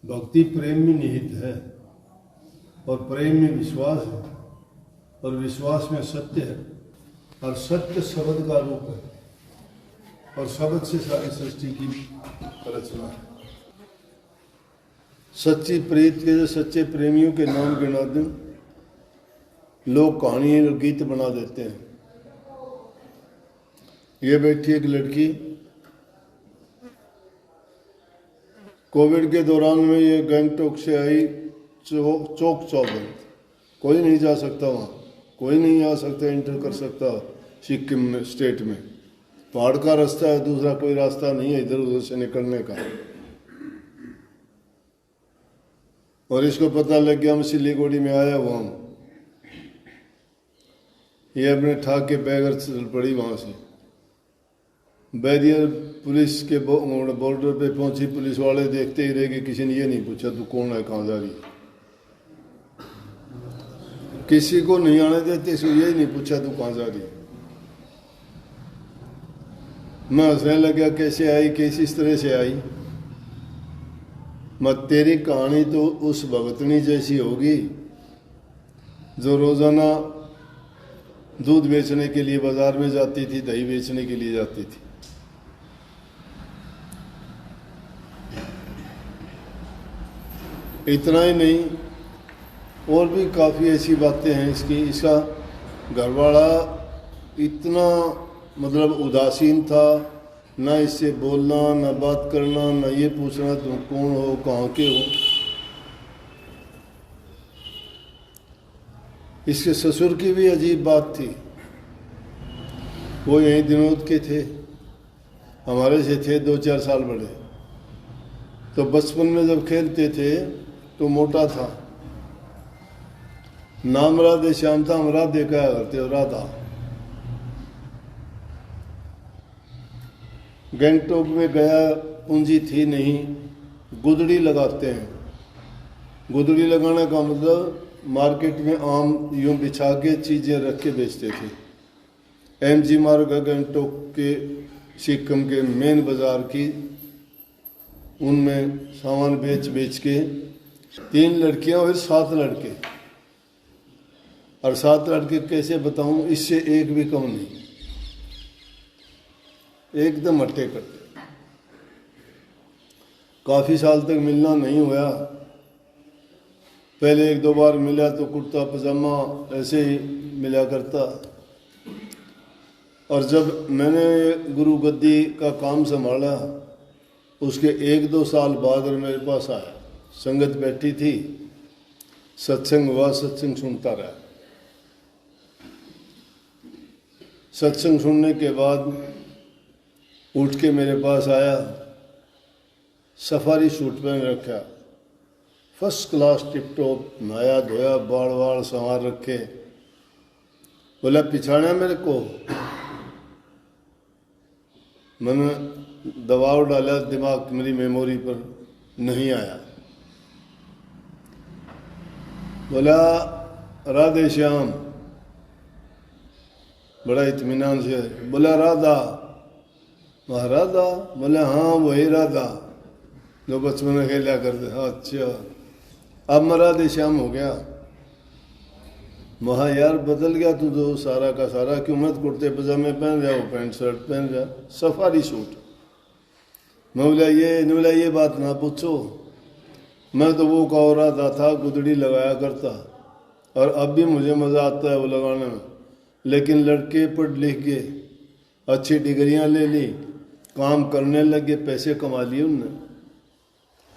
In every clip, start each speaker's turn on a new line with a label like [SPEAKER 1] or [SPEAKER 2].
[SPEAKER 1] भक्ति प्रेम में निहित है और प्रेम में विश्वास है और विश्वास में सत्य है और सत्य शब्द का रूप है और शब्द से सारी सृष्टि की रचना है। सच्ची प्रीत के सच्चे प्रेमियों के नाम गिना दूं, लोग कहानी और गीत बना देते हैं। ये बैठी एक लड़की, कोविड के दौरान में ये गंगटोक से आई, चौक चौबंद, कोई नहीं जा सकता वहाँ, कोई नहीं आ सकता, एंटर कर सकता सिक्किम में, स्टेट में। पहाड़ का रास्ता है, दूसरा कोई रास्ता नहीं है इधर उधर से निकलने का। और इसको पता लग गया हम सिलीगुड़ी में आया हुआ हूँ। ये अपने ठाक के बैगर चल पड़ी वहाँ से। बैरियर पुलिस के बॉर्डर पे पहुंची, पुलिस वाले देखते ही रहे कि किसी ने ये नहीं पूछा तू कौन है, कहाँ जा रही है। किसी को नहीं आने देते, इसको यही नहीं पूछा तू कहाँ जा रही है। मैं हंसने लगा, कैसे आई, कैसी इस तरह से आई। मत तेरी कहानी तो उस भगतनी जैसी होगी जो रोजाना दूध बेचने के लिए बाजार में जाती थी, दही बेचने के लिए जाती थी। इतना ही नहीं, और भी काफ़ी ऐसी बातें हैं इसकी। इसका घरवाला इतना मतलब उदासीन था, ना इससे बोलना, ना बात करना, ना ये पूछना तुम कौन हो, कहाँ के हो। इसके ससुर की भी अजीब बात थी। वो यहीं दिनोद के थे, हमारे से थे 2-4 साल बड़े। तो बचपन में जब खेलते थे तो मोटा था, नाम राधे श्याम था, हम राधे कहा करते हो, राधा। गंगटोक में गया, पूंजी थी नहीं, गुदड़ी लगाते हैं। गुदड़ी लगाने का मतलब मार्केट में आम यूं बिछा के चीज़ें रख के बेचते थे। MG मार्ग गंगटोक के सिक्किम के मेन बाजार की, उनमें सामान बेच के 3 लड़कियां और 7 लड़के। और 7 लड़के कैसे बताऊं, इससे एक भी कम नहीं, एकदम हट्टे कट्टे। काफ़ी साल तक मिलना नहीं हुआ। पहले 1-2 बार मिला तो कुर्ता पजामा ऐसे ही मिला करता। और जब मैंने गुरु गद्दी का काम संभाला, उसके 1-2 साल बाद और मेरे पास आया। संगत बैठी थी, सत्संग हुआ, सत्संग सुनता रहा। सत्संग सुनने के बाद उठ के मेरे पास आया, सफारी सूट पहन रखा, फर्स्ट क्लास टिप टॉप, नहाया धोया, बाल वाल संवार रखे। बोला पिछाड़ा मेरे को। मैंने दबाव डाला दिमाग, मेरी मेमोरी पर नहीं आया। बोला राधे श्याम, बड़ा इत्मीनान से। बोला राधा। राधा? बोले हाँ वही राधा जो बचपन में खेला करते। हाँ अच्छा, अब मैं राधे श्याम हो गया। महा यार बदल गया तू तो सारा का सारा, क्यों मत कुर्ते पजामे पहन जाओ, पैंट शर्ट पहन जा, सफारी सूट। मैं बोला ये बात ना पूछो, मैं तो वो कहो राधा था, गुदड़ी लगाया करता और अब भी मुझे मज़ा आता है वो लगाने में। लेकिन लड़के पढ़ लिख के अच्छी डिग्रियां ले ली, काम करने लगे, पैसे कमा लिए उनने।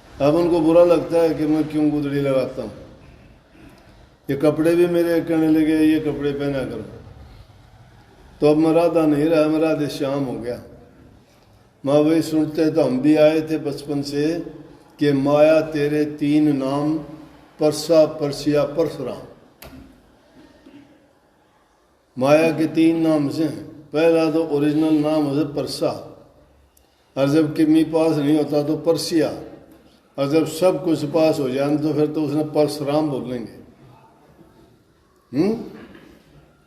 [SPEAKER 1] अब उनको बुरा लगता है कि मैं क्यों गुदड़ी लगाता हूँ। ये कपड़े भी मेरे कहने लगे ये कपड़े पहना करो। तो अब मैं राधा नहीं रहा, मैं राधे श्याम हो गया। माँ वही सुनते तो हम भी आए थे बचपन से कि माया तेरे 3 नाम, परसा परसिया परशुराम। माया के 3 नाम से, पहला तो ओरिजिनल नाम है परसा, और जब किमी पास नहीं होता तो परसिया, और जब सब कुछ पास हो जाए तो फिर तो उसने परशुराम बोलेंगे।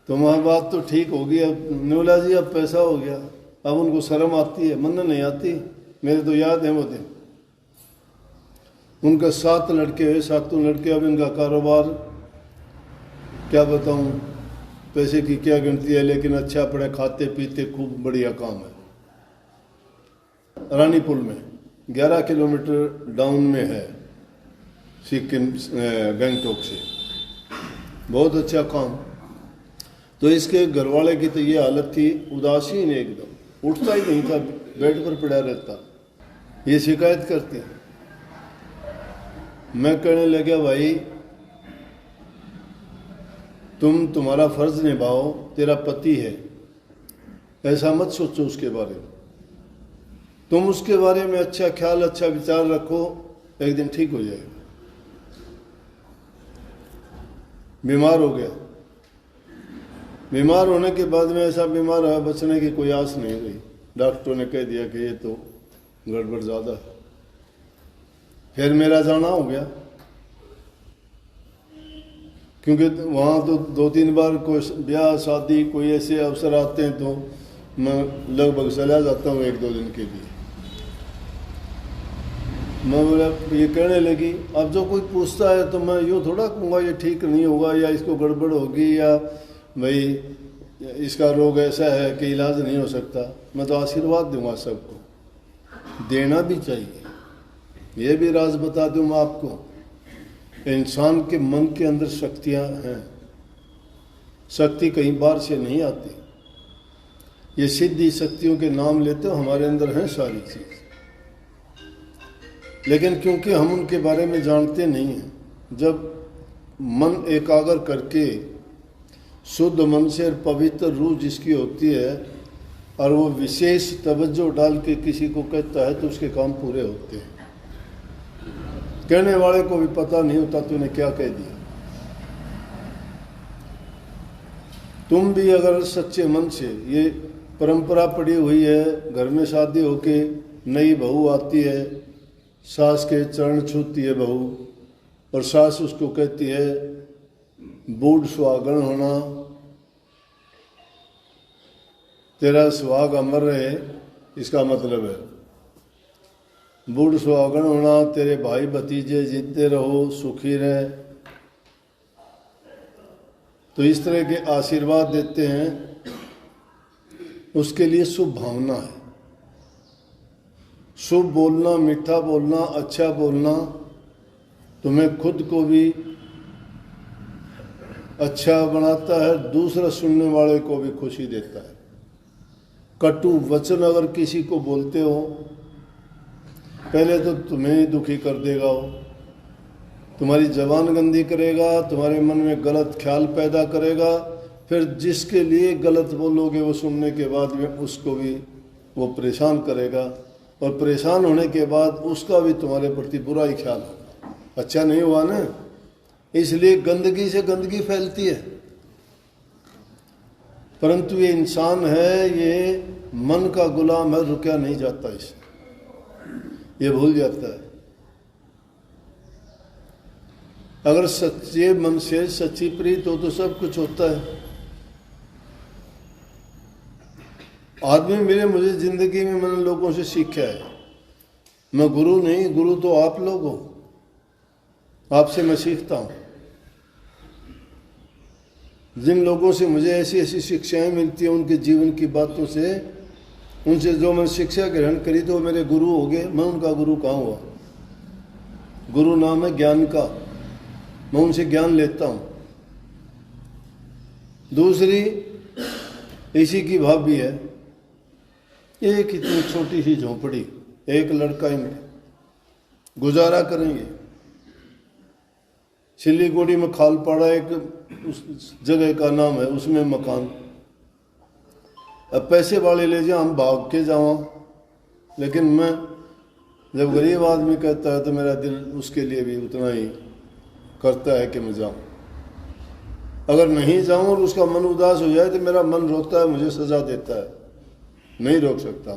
[SPEAKER 1] तो वहाँ बात तो ठीक होगी। अब न्यूला जी अब पैसा हो गया, अब उनको शर्म आती है, मन नहीं आती। मेरे तो याद है वो दिन उनके 7 लड़के हुए, 7 लड़के। अब इनका कारोबार क्या बताऊं, पैसे की क्या गिनती है, लेकिन अच्छा पड़े, खाते पीते, खूब बढ़िया काम है। रानीपुल में 11 किलोमीटर डाउन में है सिक्किम, गंगटोक से। बहुत अच्छा काम। तो इसके घरवाले की तो ये हालत थी, उदासीन एकदम, उठता ही नहीं था, बेड पर पड़ा रहता। ये शिकायत करते। मैं कहने लगा, भाई तुम्हारा फर्ज निभाओ, तेरा पति है, ऐसा मत सोचो उसके बारे में। तुम उसके बारे में अच्छा ख्याल, अच्छा विचार रखो, एक दिन ठीक हो जाएगा। बीमार हो गया। बीमार होने के बाद में ऐसा बीमार है, बचने की कोई आस नहीं रही। डॉक्टरों ने कह दिया कि ये तो गड़बड़ ज़्यादा है। फिर मेरा जाना हो गया, क्योंकि वहाँ तो 2-3 बार कोई ब्याह शादी कोई ऐसे अवसर आते हैं तो मैं लगभग चला जाता हूँ 1-2 दिन के लिए। मैं बोला, ये कहने लगी, अब जो कोई पूछता है तो मैं यूँ थोड़ा कहूँगा ये ठीक नहीं होगा या इसको गड़बड़ होगी या भाई इसका रोग ऐसा है कि इलाज नहीं हो सकता। मैं तो आशीर्वाद दूंगा सबको, देना भी चाहिए। ये भी राज बता दूँ मैं आपको, इंसान के मन के अंदर शक्तियाँ हैं। शक्ति कहीं बाहर से नहीं आती। ये सिद्धि शक्तियों के नाम लेते हो, हमारे अंदर हैं सारी चीज़, लेकिन क्योंकि हम उनके बारे में जानते नहीं हैं। जब मन एकाग्र करके शुद्ध मन से पवित्र रूह जिसकी होती है और वो विशेष तवज्जो डाल के किसी को कहता है तो उसके काम पूरे होते हैं। कहने वाले को भी पता नहीं होता तूने क्या कह दिया। तुम भी अगर सच्चे मन से, ये परंपरा पड़ी हुई है, घर में शादी होके नई बहू आती है, सास के चरण छूती है बहू, और सास उसको कहती है बूढ़ सुहागन होना, तेरा सुहाग अमर रहे। इसका मतलब है बूढ़ सुहागन होना, तेरे भाई भतीजे जीते रहो, सुखी रहे। तो इस तरह के आशीर्वाद देते हैं, उसके लिए शुभ भावना है। शुभ बोलना, मीठा बोलना, अच्छा बोलना तुम्हें खुद को भी अच्छा बनाता है, दूसरा सुनने वाले को भी खुशी देता है। कटु वचन अगर किसी को बोलते हो, पहले तो तुम्हें ही दुखी कर देगा वो, तुम्हारी जबान गंदी करेगा, तुम्हारे मन में गलत ख्याल पैदा करेगा। फिर जिसके लिए गलत बोलोगे वो सुनने के बाद भी उसको भी वो परेशान करेगा, और परेशान होने के बाद उसका भी तुम्हारे प्रति बुरा ही ख्याल होगा। अच्छा नहीं हुआ ना। इसलिए गंदगी से गंदगी फैलती है। परंतु ये इंसान है, ये मन का गुलाम है, रुका नहीं जाता इसे, ये भूल जाता है। अगर सच्चे मन से सच्ची प्रीत हो तो सब कुछ होता है। आदमी मिले मुझे जिंदगी में, मैंने लोगों से सीखा है। मैं गुरु नहीं, गुरु तो आप लोग हो, आपसे मैं सीखता हूँ। जिन लोगों से मुझे ऐसी ऐसी शिक्षाएं मिलती हैं, उनके जीवन की बातों से, उनसे जो मैं शिक्षा ग्रहण करी तो मेरे गुरु हो गए। मैं उनका गुरु कहाँ हुआ? गुरु नाम है ज्ञान का, मैं उनसे ज्ञान लेता हूँ। दूसरी इसी की भाभी है, एक इतनी छोटी सी झोंपड़ी, एक लड़का ही में गुजारा करेंगे। सिलीगुड़ी में खालपाड़ा एक उस जगह का नाम है, उसमें मकान। अब पैसे वाले ले जाओ, हम भाग के जाओ, लेकिन मैं जब गरीब आदमी कहता है तो मेरा दिल उसके लिए भी उतना ही करता है कि मैं जाऊँ। अगर नहीं जाऊँ और उसका मन उदास हो जाए तो मेरा मन रोकता है, मुझे सजा देता है, नहीं रोक सकता।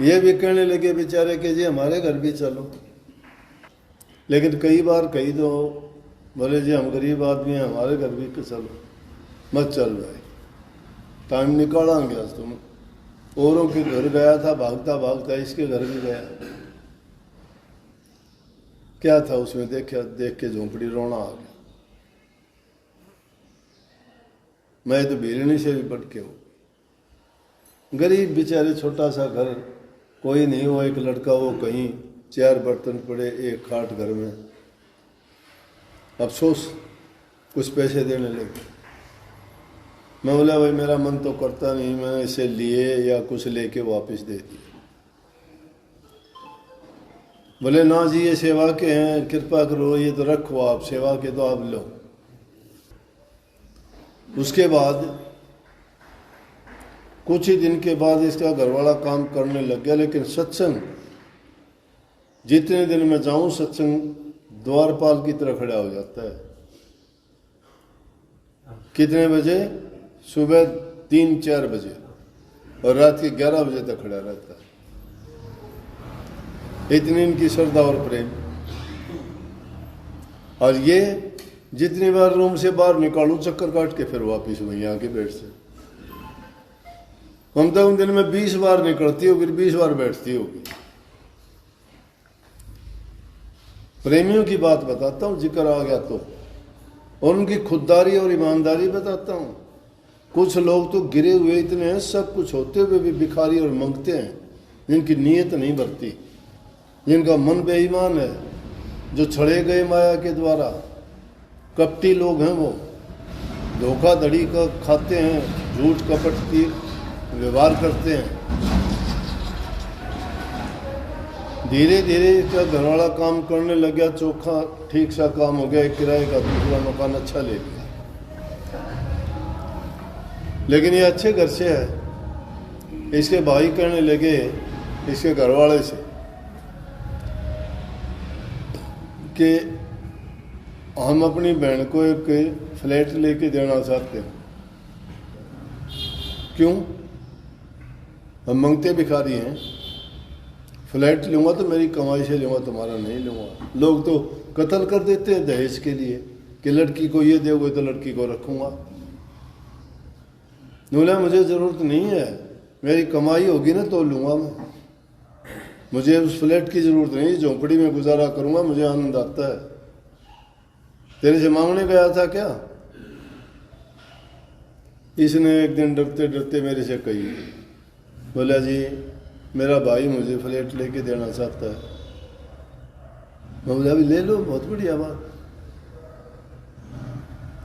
[SPEAKER 1] ये भी कहने लगे बेचारे कि जी हमारे घर भी चलो, लेकिन कई बार कही दो, बोले जी हम गरीब आदमी हैं, हमारे घर भी चलो। मत चल भाई, टाइम निकालेंगे आज तुम। औरों के घर गया था भागता भागता, इसके घर भी गया। क्या था उसमें देखा, देख के झोंपड़ी रोना आ गया। मैं तो भीलनी से भी बढ़ के हूँ, गरीब बेचारे, छोटा सा घर, कोई नहीं हो, एक लड़का वो कहीं, 4 बर्तन पड़े, एक खाट घर में। अफसोस कुछ पैसे देने लगे। मैं बोला भाई मेरा मन तो करता नहीं, मैंने इसे लिए या कुछ लेके वापस दे दिए। बोले ना जी ये सेवा के हैं, कृपा करो, ये तो रखो आप, सेवा के तो आप लो। उसके बाद कुछ ही दिन के बाद इसका घरवाला काम करने लग गया, लेकिन सत्संग जितने दिन मैं जाऊं, सत्संग द्वारपाल की तरह खड़ा हो जाता है। कितने बजे? सुबह 3-4 बजे और रात के 11 बजे तक खड़ा रहता है। इतनी इनकी श्रद्धा और प्रेम। और ये जितनी बार रूम से बाहर निकालू चक्कर काट के फिर वापिस वहीं आके बैठते। हम तो उन दिन में 20 बार निकलती होगी, 20 बार बैठती होगी। प्रेमियों की बात बताता हूं, जिक्र आ गया तो, और उनकी खुददारी और ईमानदारी बताता हूं। कुछ लोग तो गिरे हुए इतने हैं, सब कुछ होते हुए भी भिखारी और मांगते हैं, जिनकी नीयत नहीं भरती, जिनका मन बेईमान है, जो छड़े गए माया के द्वारा। कपटी लोग हैं वो, धोखाधड़ी का खाते हैं, झूठ कपट की व्यवहार करते हैं। धीरे धीरे इसका घरवाला काम करने लग गया, चोखा ठीक सा काम हो गया, एक किराए का दूसरा मकान अच्छा ले लिया। लेकिन ये अच्छे घर से है। इसके भाई कहने लगे इसके घरवाले से कि हम अपनी बहन को एक फ्लैट लेके देना चाहते हैं। क्यों? हम मांगते भिखारी हैं, फ्लैट लूँगा तो मेरी कमाई से लूँगा, तुम्हारा नहीं लूँगा। लोग तो कत्ल कर देते हैं दहेज के लिए कि लड़की को ये दोगे तो लड़की को रखूँगा। बोला मुझे ज़रूरत नहीं है, मेरी कमाई होगी ना तो लूँगा मैं, मुझे उस फ्लैट की ज़रूरत नहीं, झोंपड़ी में गुजारा करूँगा, मुझे आनंद आता है। तेरे से मांगने गया था क्या? इसने एक दिन डरते डरते मेरे से कही, बोला जी मेरा भाई मुझे फ्लैट लेके देना चाहता है। मैं बोला अभी ले लो, बहुत बढ़िया बात।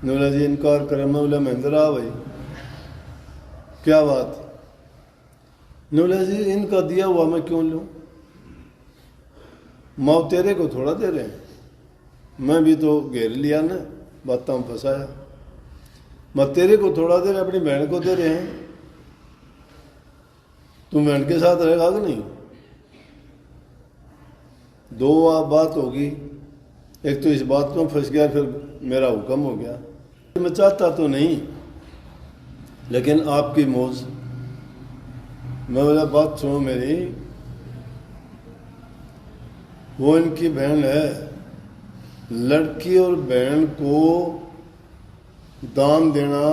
[SPEAKER 1] बोला जी इनकार करे। मैं बोला महेंद्र आ भाई क्या बात? बोला जी इनका दिया हुआ मैं क्यों लूँ, माँ तेरे को थोड़ा दे रहे हैं, मैं भी तो घेर लिया ना, बातों में फंसाया। मैं तेरे को थोड़ा दे रहे, अपनी बहन को दे रहे हैं, तुम बहन के साथ रहेगा कि नहीं? 2 बात होगी, एक तो इस बात में फंस गया, फिर मेरा हुक्म हो गया। मैं चाहता तो नहीं, लेकिन आपकी मौज। मैं बोला बात सुनो मेरी, वो इनकी बहन है, लड़की और बहन को दान देना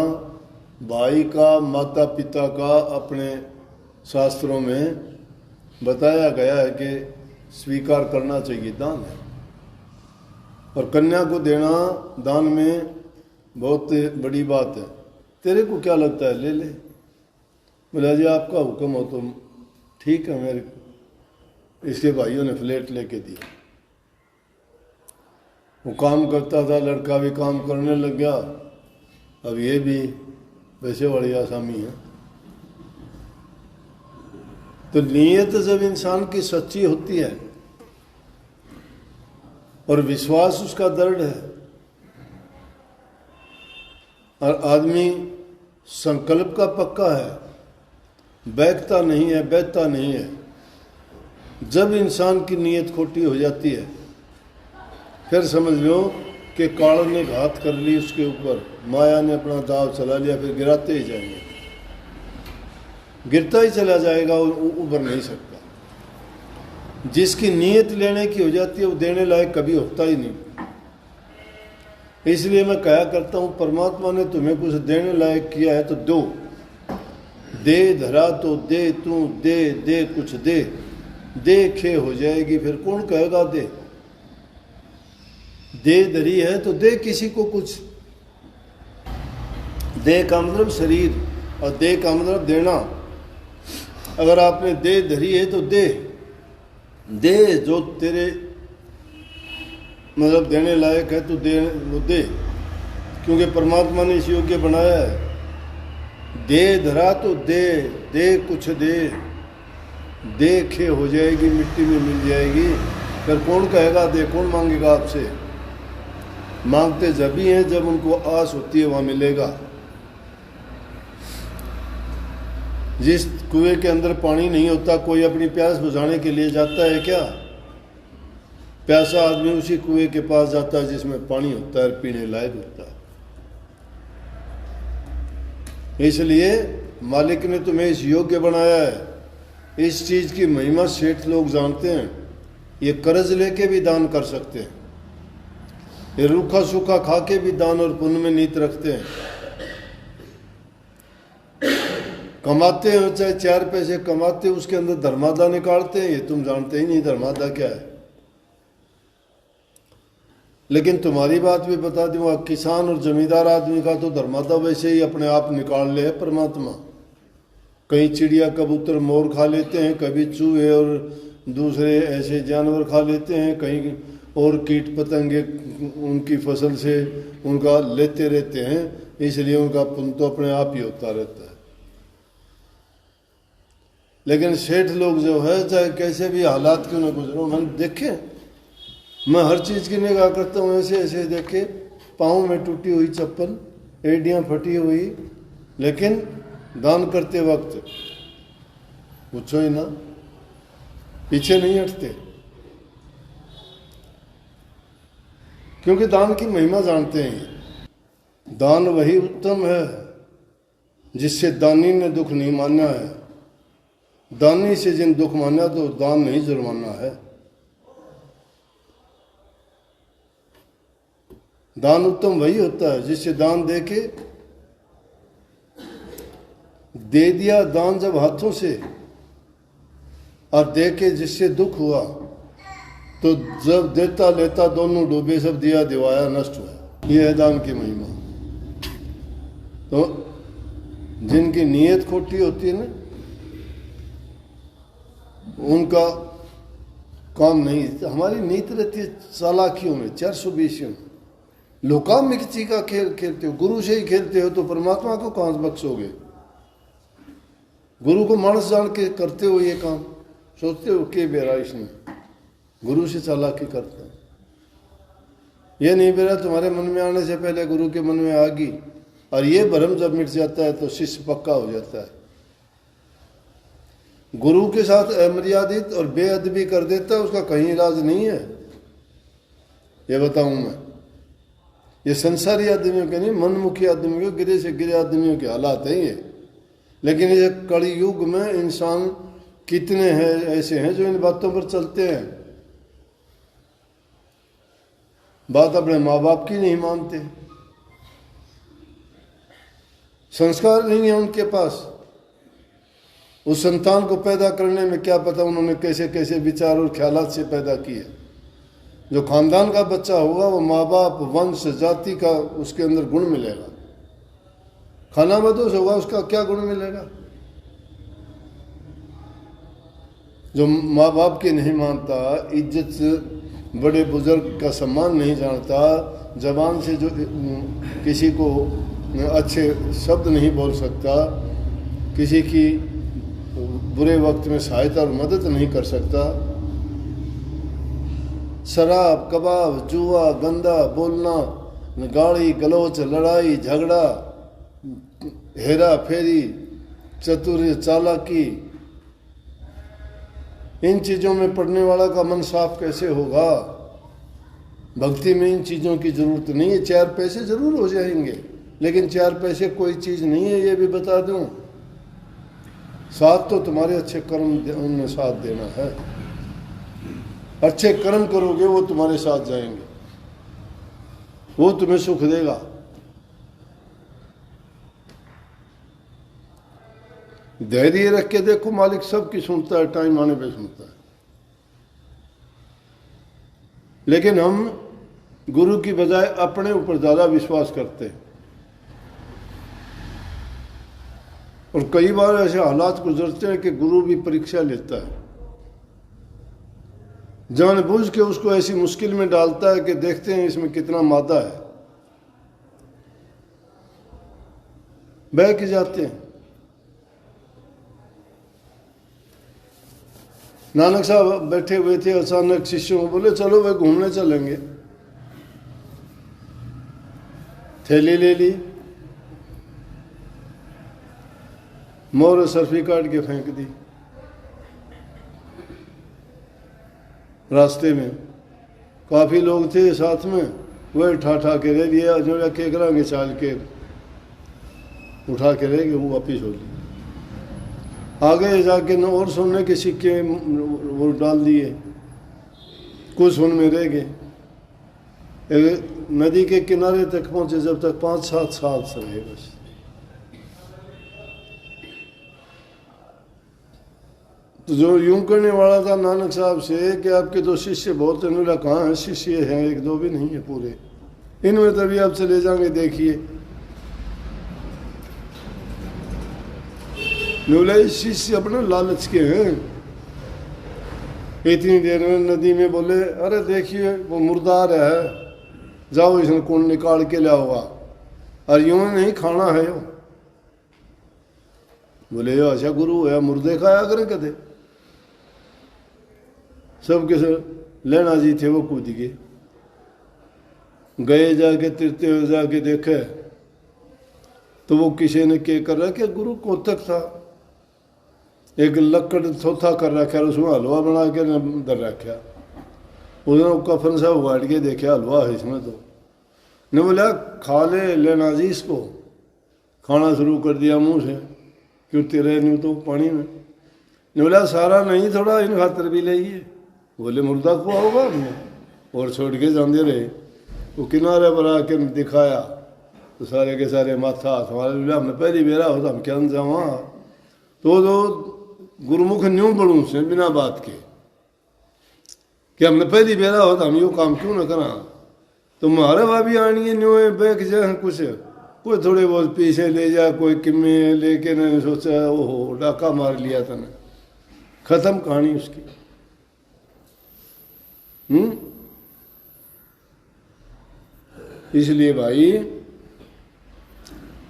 [SPEAKER 1] भाई का, माता पिता का अपने शास्त्रों में बताया गया है कि स्वीकार करना चाहिए, दान है। और कन्या को देना दान में बहुत बड़ी बात है। तेरे को क्या लगता है, ले ले। बोला जी आपका हुक्म हो तो ठीक है। मेरे इसके भाइयों ने फ्लैट लेके दिया। वो काम करता था, लड़का भी काम करने लग गया, अब ये भी पैसे वाली आसामी है। तो नीयत जब इंसान की सच्ची होती है और विश्वास उसका दृढ़ है और आदमी संकल्प का पक्का है, बैठता नहीं है, बैठता नहीं है, जब इंसान की नीयत खोटी हो जाती है फिर समझ लो कि काल ने घात कर ली उसके ऊपर, माया ने अपना दाव चला लिया, फिर गिराते ही जाएंगे, गिरता ही चला जाएगा और उबर नहीं सकता। जिसकी नीयत लेने की हो जाती है वो देने लायक कभी होता ही नहीं। इसलिए मैं कहा करता हूँ परमात्मा ने तुम्हें कुछ देने लायक किया है तो दो, दे धरा तो दे, तू दे दे कुछ दे, दे खे हो जाएगी, फिर कौन कहेगा दे। दे धरी है तो दे किसी को कुछ। दे का मतलब शरीर और दे का मतलब देना। अगर आपने दे धरी है तो दे जो तेरे मतलब देने लायक है तो दे, वो दे, क्योंकि परमात्मा ने इस योग्य बनाया है। दे धरा तो दे कुछ दे खे हो जाएगी, मिट्टी में मिल जाएगी। फिर कौन कहेगा दे, कौन मांगेगा आपसे? मांगते जब भी हैं जब उनको आस होती है वहां मिलेगा। जिस कुएं के अंदर पानी नहीं होता, कोई अपनी प्यास बुझाने के लिए जाता है क्या? प्यासा आदमी उसी कुएं के पास जाता है जिसमें पानी होता है, पीने लायक होता है। इसलिए मालिक ने तुम्हें इस योग्य बनाया है। इस चीज की महिमा सेठ लोग जानते हैं। ये कर्ज लेके भी दान कर सकते हैं, ये रूखा सूखा खा के भी दान और पुण्य में नीत रखते हैं। कमाते हो चाहे 4 पैसे कमाते, उसके अंदर धर्मादा निकालते हैं। ये तुम जानते ही नहीं धर्मादा क्या है। लेकिन तुम्हारी बात भी बता दूंगा, किसान और जमींदार आदमी का तो धर्मादा वैसे ही अपने आप निकाल ले है परमात्मा। कहीं चिड़िया कबूतर मोर खा लेते हैं, कभी चूहे और दूसरे ऐसे जानवर खा लेते हैं, कहीं और कीट पतंगे उनकी फसल से उनका लेते रहते हैं। इसलिए उनका पुण्य तो अपने आप ही होता रहता है। लेकिन सेठ लोग जो है, चाहे कैसे भी हालात क्यों न गुजरो, मैंने देखे, मैं हर चीज की निगाह करता हूँ। ऐसे ऐसे देखे, पाँव में टूटी हुई चप्पल, एडियाँ फटी हुई, लेकिन दान करते वक्त पूछो ही ना, पीछे नहीं हटते, क्योंकि दान की महिमा जानते हैं। दान वही उत्तम है जिससे दानी ने दुख नहीं माना है। दानी से जिन दुख माना तो दान नहीं जुर्माना है। दान उत्तम वही होता है जिससे दान देके दे दिया दान जब हाथों से, और देके जिससे दुख हुआ तो जब देता लेता दोनों डूबे, सब दिया दिवाया नष्ट हुआ। ये है दान की महिमा। तो जिनकी नीयत खोटी होती है ना, उनका काम नहीं। हमारी नीयत रहती है चालाकियों में, 420 में। लोका मिर्ची का खेल खेलते हो, गुरु से ही खेलते हो तो परमात्मा को कहां से बख्शोगे? गुरु को मानस जान के करते हो ये काम, सोचते हो के बेराइश नहीं, गुरु से चालाकी करते हैं। ये नहीं बेरा तुम्हारे मन में आने से पहले गुरु के मन में आ गई, और ये भ्रम जब मिट जाता है तो शिष्य पक्का हो जाता है। गुरु के साथ अमर्यादित और बेअदबी कर देता है, उसका कहीं इलाज नहीं है। ये बताऊं मैं, ये संसारी आदमियों के नहीं, मनमुखी आदमियों के, गिरे से गिरे आदमियों के हालात हैं ये। लेकिन ये कलि युग में इंसान कितने हैं ऐसे हैं जो इन बातों पर चलते हैं। बात अपने माँ बाप की नहीं मानते, संस्कार नहीं है उनके पास। उस संतान को पैदा करने में क्या पता उन्होंने कैसे कैसे विचार और ख्यालात से पैदा किए। जो खानदान का बच्चा होगा वो माँ बाप, वंश, जाति का उसके अंदर गुण मिलेगा। खाना बदोश होगा, उसका क्या गुण मिलेगा? जो माँ बाप की नहीं मानता, इज्जत से बड़े बुजुर्ग का सम्मान नहीं जानता, जबान से जो किसी को अच्छे शब्द नहीं बोल सकता, किसी की बुरे वक्त में सहायता और मदद नहीं कर सकता, शराब, कबाब, जुआ, गंदा बोलना, गाली गलौच, लड़ाई झगड़ा, हेरा फेरी, चतुर चालाकी, इन चीज़ों में पड़ने वाला का मन साफ कैसे होगा? भक्ति में इन चीज़ों की जरूरत नहीं है। 4 पैसे जरूर हो जाएंगे, लेकिन 4 पैसे कोई चीज़ नहीं है, ये भी बता दूं। साथ तो तुम्हारे अच्छे कर्म उनमें साथ देना है। अच्छे कर्म करोगे वो तुम्हारे साथ जाएंगे, वो तुम्हें सुख देगा। धैर्य रख के देखो, मालिक सबकी सुनता है, टाइम आने पे सुनता है। लेकिन हम गुरु की बजाय अपने ऊपर ज़्यादा विश्वास करते हैं। और कई बार ऐसे हालात गुजरते हैं कि गुरु भी परीक्षा लेता है, जानबूझ के उसको ऐसी मुश्किल में डालता है कि देखते हैं इसमें कितना मादा है, बह के जाते हैं। नानक साहब बैठे हुए थे, अचानक शिष्यों को बोले चलो भाई घूमने चलेंगे। थैली ले ली, मोर सर्फी काट के फेंक दी। रास्ते में काफी लोग थे साथ में, वह ठा के रह दिया, जो रखे करांगे चाल के उठा के रह गए, वो वापिस हो ली। आगे जाके न और सोने के सिक्के वो डाल दिए, कुछ सुन में रह गए। नदी के किनारे तक पहुंचे, जब तक 5-7 साल से रहे बस। तो जो यूं करने वाला था नानक साहब से कि आपके तो शिष्य बहुत हैं, बोला कहाँ हैं शिष्य, हैं 1-2 भी नहीं है पूरे, इनमें तभी आप चले जाएंगे देखिए। बोला शिष्य अपने लालच के हैं। इतनी देर में नदी में बोले अरे देखिए वो मुर्दार है, जाओ इसने कौन निकाल के लाओगा, और यूं नहीं खाना है यो। बोले यो अच्छा गुरु है, मुर्दे खाया करें कदे। सबके सब लेना जी थे वो कूद गए, जाके तिरते हुए जाके देखे तो वो किसी ने क्या कर रहा कि गुरु कोतक था, एक लकड़ थोथा कर रखा, उसमें हलवा बना के दर रखा। उसने कफन सा उगाड़ के देखा हलवा है इसमें, तो ने बोला खा लेना जी इसको। खाना शुरू कर दिया मुंह से, क्यों तेरे नहीं तो पानी में। ने बोला सारा नहीं, थोड़ा इन खातर भी लाइए। बोले मुर्दा को होगा हमने, और छोड़ के जाते रहे। वो किनारे पर आके दिखाया तो सारे के सारे माथा हाथ हमारे, हमने पहली बेरा हो तो हम क्या जावा। तो गुरुमुख न्यूं बढ़ू से बिना बात के कि हमने पहली बेरा हो तो हम यो काम क्यों ना करा। तो मारे भाभी आनी न्यू बैक जाए कुछ, कोई थोड़े बहुत पीछे ले जा, कोई किम्मे लेके मैंने सोचा ओहो डाका मार लिया था ना, खत्म कहानी उसकी। इसलिए भाई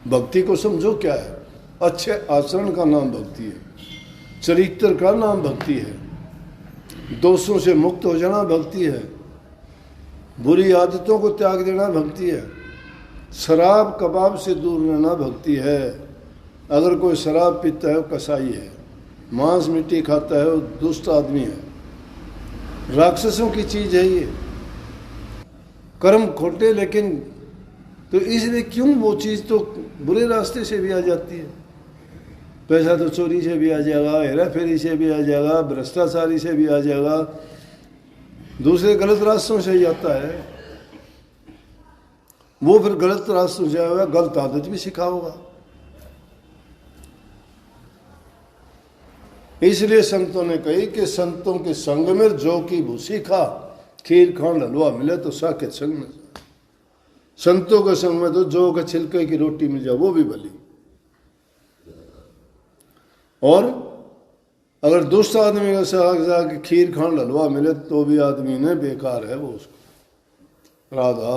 [SPEAKER 1] भक्ति को समझो क्या है। अच्छे आचरण का नाम भक्ति है, चरित्र का नाम भक्ति है, दोषों से मुक्त हो जाना भक्ति है, बुरी आदतों को त्याग देना भक्ति है, शराब कबाब से दूर रहना भक्ति है। अगर कोई शराब पीता है वो कसाई है, मांस मिट्टी खाता है वो दुष्ट आदमी है, राक्षसों की चीज है ये, कर्म खोटे। लेकिन तो इसलिए क्यों वो चीज तो बुरे रास्ते से भी आ जाती है। पैसा तो चोरी से भी आ जाएगा, हेरा फेरी से भी आ जाएगा, भ्रष्टाचारी से भी आ जाएगा, दूसरे गलत रास्तों से ही आता है। वो फिर गलत रास्तों से आएगा, गलत आदत भी सिखाओगा। इसलिए संतों ने कही कि संतों के संग में जौ की भूसी खा, खीर खान हलवा मिले तो साकेत संग में। संतों के संग में तो जौ के छिलके की रोटी मिल जाए वो भी भली। और अगर दुष्ट आदमी का साग जाके खीर खान हलवा मिले तो भी आदमी ने बेकार है वो उसको। राधा